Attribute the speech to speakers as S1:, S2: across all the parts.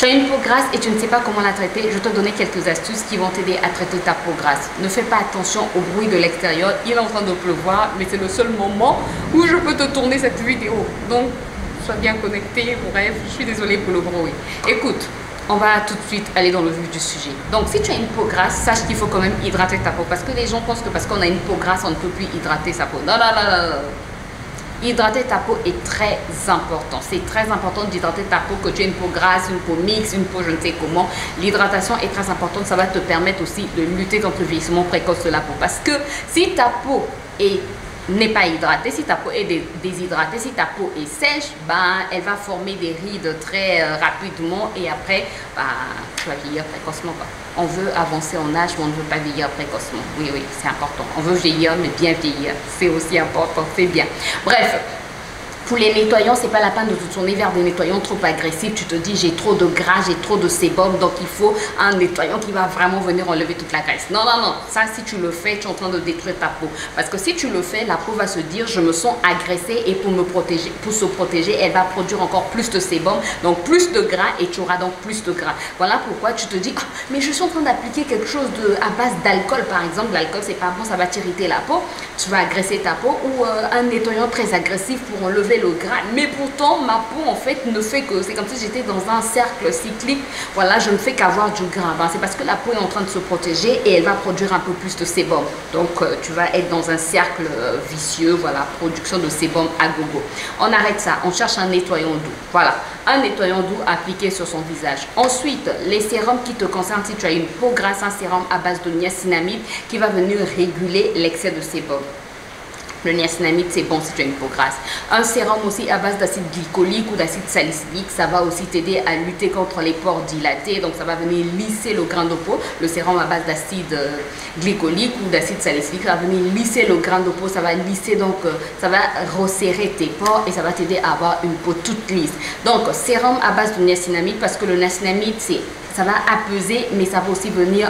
S1: Tu as une peau grasse et tu ne sais pas comment la traiter, je te donner quelques astuces qui vont t'aider à traiter ta peau grasse. Ne fais pas attention au bruit de l'extérieur, il est en train de pleuvoir, mais c'est le seul moment où je peux te tourner cette vidéo. Donc, sois bien connecté, bref, je suis désolée pour le bruit. Écoute, on va tout de suite aller dans le vif du sujet. Donc, si tu as une peau grasse, sache qu'il faut quand même hydrater ta peau. Parce que les gens pensent que parce qu'on a une peau grasse, on ne peut plus hydrater sa peau. Non, non, non, non, non. Hydrater ta peau est très important. C'est très important d'hydrater ta peau, que tu aies une peau grasse, une peau mixte, une peau je ne sais comment. L'hydratation est très importante. Ça va te permettre aussi de lutter contre le vieillissement précoce de la peau. Parce que si ta peau n'est pas hydratée, si ta peau est déshydratée, si ta peau est sèche, ben, elle va former des rides très rapidement et après, ben, tu vas vieillir précocement. On veut avancer en âge, mais on ne veut pas vieillir précocement. Oui, oui, c'est important. On veut vieillir, mais bien vieillir. C'est aussi important, c'est bien. Bref. Pour les nettoyants, c'est pas la peine de te tourner vers des nettoyants trop agressifs. Tu te dis, j'ai trop de gras, j'ai trop de sébum, donc il faut un nettoyant qui va vraiment venir enlever toute la graisse. Non, non, non. Ça, si tu le fais, tu es en train de détruire ta peau. Parce que si tu le fais, la peau va se dire, je me sens agressée et pour me protéger, pour se protéger, elle va produire encore plus de sébum, donc plus de gras et tu auras donc plus de gras. Voilà pourquoi tu te dis, ah, mais je suis en train d'appliquer quelque chose à base d'alcool, par exemple. L'alcool, c'est pas bon, ça va t'irriter la peau. Tu vas agresser ta peau ou un nettoyant très agressif pour enlever le gras, mais pourtant ma peau en fait ne fait que, c'est comme si j'étais dans un cercle cyclique, voilà, je ne fais qu'avoir du gras. Ben, c'est parce que la peau est en train de se protéger et elle va produire un peu plus de sébum, donc tu vas être dans un cercle vicieux, voilà, production de sébum à gogo. On arrête ça, on cherche un nettoyant doux, voilà, un nettoyant doux appliqué sur son visage. Ensuite, les sérums qui te concernent, si tu as une peau grasse, un sérum à base de niacinamide qui va venir réguler l'excès de sébum. Le niacinamide, c'est bon si tu as une peau grasse. Un sérum aussi à base d'acide glycolique ou d'acide salicylique, ça va aussi t'aider à lutter contre les pores dilatés. Donc, ça va venir lisser le grain de peau. Le sérum à base d'acide glycolique ou d'acide salicylique, ça va venir lisser le grain de peau. Ça va lisser, donc, ça va resserrer tes pores et ça va t'aider à avoir une peau toute lisse. Donc, sérum à base de niacinamide, parce que le niacinamide, ça va apaiser, mais ça va aussi venir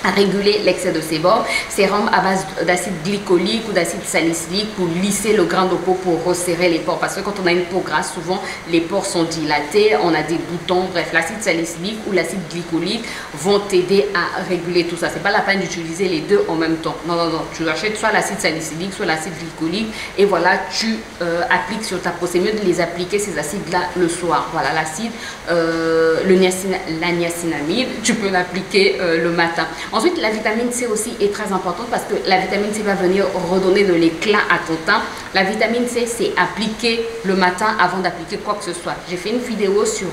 S1: à réguler l'excès de sébum. Sérum à base d'acide glycolique ou d'acide salicylique pour lisser le grain de peau, pour resserrer les pores. Parce que quand on a une peau grasse, souvent les pores sont dilatés, on a des boutons. Bref, l'acide salicylique ou l'acide glycolique vont t'aider à réguler tout ça. C'est pas la peine d'utiliser les deux en même temps. Non, non, non. Tu achètes soit l'acide salicylique, soit l'acide glycolique et voilà, tu appliques sur ta peau. C'est mieux de les appliquer, ces acides-là, le soir. Voilà, l'acide, la niacinamide, tu peux l'appliquer le matin. Ensuite, la vitamine C aussi est très importante parce que la vitamine C va venir redonner de l'éclat à ton teint. La vitamine C, c'est appliquer le matin avant d'appliquer quoi que ce soit. J'ai fait une vidéo sur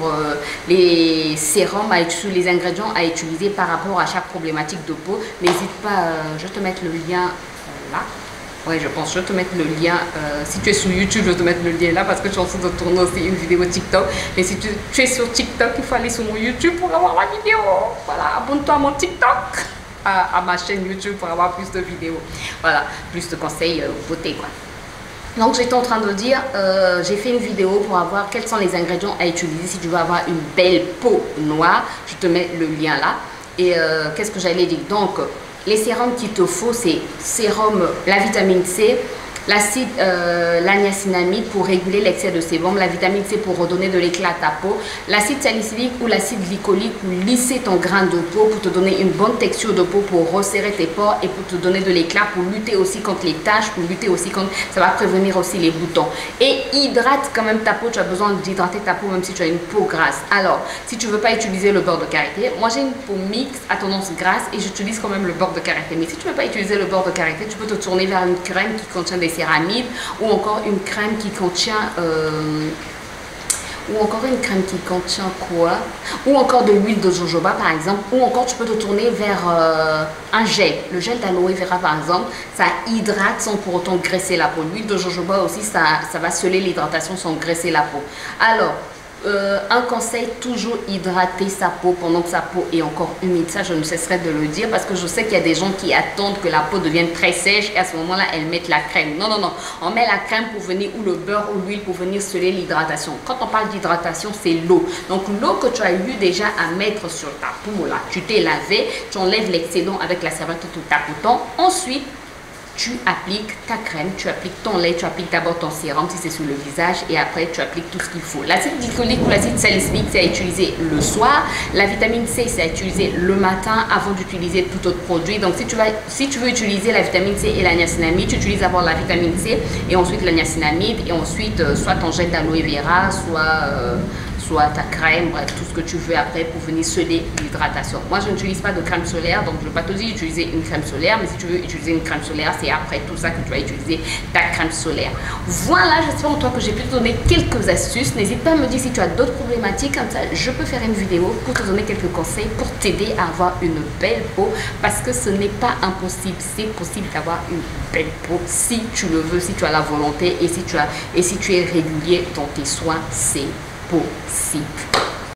S1: les sérums, sur les ingrédients à utiliser par rapport à chaque problématique de peau. N'hésite pas, je vais te mettre le lien là. Oui, je pense, je vais te mettre le lien, si tu es sur YouTube, je vais te mettre le lien là parce que je suis en train de tourner aussi une vidéo TikTok. Mais si tu es sur TikTok, il faut aller sur mon YouTube pour avoir la vidéo. Voilà, abonne-toi à mon TikTok, à ma chaîne YouTube pour avoir plus de vidéos. Voilà, plus de conseils beauté, quoi. Donc, j'étais en train de dire, j'ai fait une vidéo pour avoir quels sont les ingrédients à utiliser si tu veux avoir une belle peau noire. Je te mets le lien là. Et qu'est-ce que j'allais dire? Donc, les sérums qu'il te faut, c'est sérum, la vitamine C, l'acide, la niacinamide pour réguler l'excès de sébum, la vitamine C pour redonner de l'éclat à ta peau, l'acide salicylique ou l'acide glycolique pour lisser ton grain de peau, pour te donner une bonne texture de peau, pour resserrer tes pores et pour te donner de l'éclat, pour lutter aussi contre les taches, pour lutter aussi contre, ça va prévenir aussi les boutons. Et hydrate quand même ta peau, tu as besoin d'hydrater ta peau même si tu as une peau grasse. Alors, si tu ne veux pas utiliser le beurre de karité, moi j'ai une peau mixte à tendance grasse et j'utilise quand même le beurre de karité. Mais si tu ne veux pas utiliser le beurre de karité, tu peux te tourner vers une crème qui contient des céramides ou encore une crème qui contient quoi, ou encore de l'huile de jojoba par exemple, ou encore tu peux te tourner vers un gel, le gel d'aloe vera par exemple, ça hydrate sans pour autant graisser la peau. L'huile de jojoba aussi, ça va sceller l'hydratation sans graisser la peau. Alors un conseil, toujours hydrater sa peau pendant que sa peau est encore humide. Ça, je ne cesserai de le dire parce que je sais qu'il y a des gens qui attendent que la peau devienne très sèche et à ce moment-là, elles mettent la crème. Non, non, non. On met la crème pour venir, ou le beurre ou l'huile pour venir sceller l'hydratation. Quand on parle d'hydratation, c'est l'eau. Donc, l'eau que tu as eu déjà à mettre sur ta peau, là, tu t'es lavé, tu enlèves l'excédent avec la serviette tout tapotant. Ensuite, tu appliques ta crème, tu appliques ton lait, tu appliques d'abord ton sérum si c'est sur le visage et après tu appliques tout ce qu'il faut. L'acide glycolique ou l'acide salicylique, c'est à utiliser le soir. La vitamine C, c'est à utiliser le matin avant d'utiliser tout autre produit. Donc si tu veux utiliser la vitamine C et la niacinamide, tu utilises d'abord la vitamine C et ensuite la niacinamide et ensuite soit ton gel d'aloe vera, soit ta crème, bref, tout ce que tu veux après pour venir sceller l'hydratation. Moi, je n'utilise pas de crème solaire, donc je ne vais pas te dire d'utiliser une crème solaire, mais si tu veux utiliser une crème solaire, c'est après tout ça que tu vas utiliser ta crème solaire. Voilà, j'espère en toi que j'ai pu te donner quelques astuces. N'hésite pas à me dire si tu as d'autres problématiques, comme ça, je peux faire une vidéo pour te donner quelques conseils pour t'aider à avoir une belle peau, parce que ce n'est pas impossible, c'est possible d'avoir une belle peau si tu le veux, si tu as la volonté et si tu es régulier dans tes soins, c'est possible.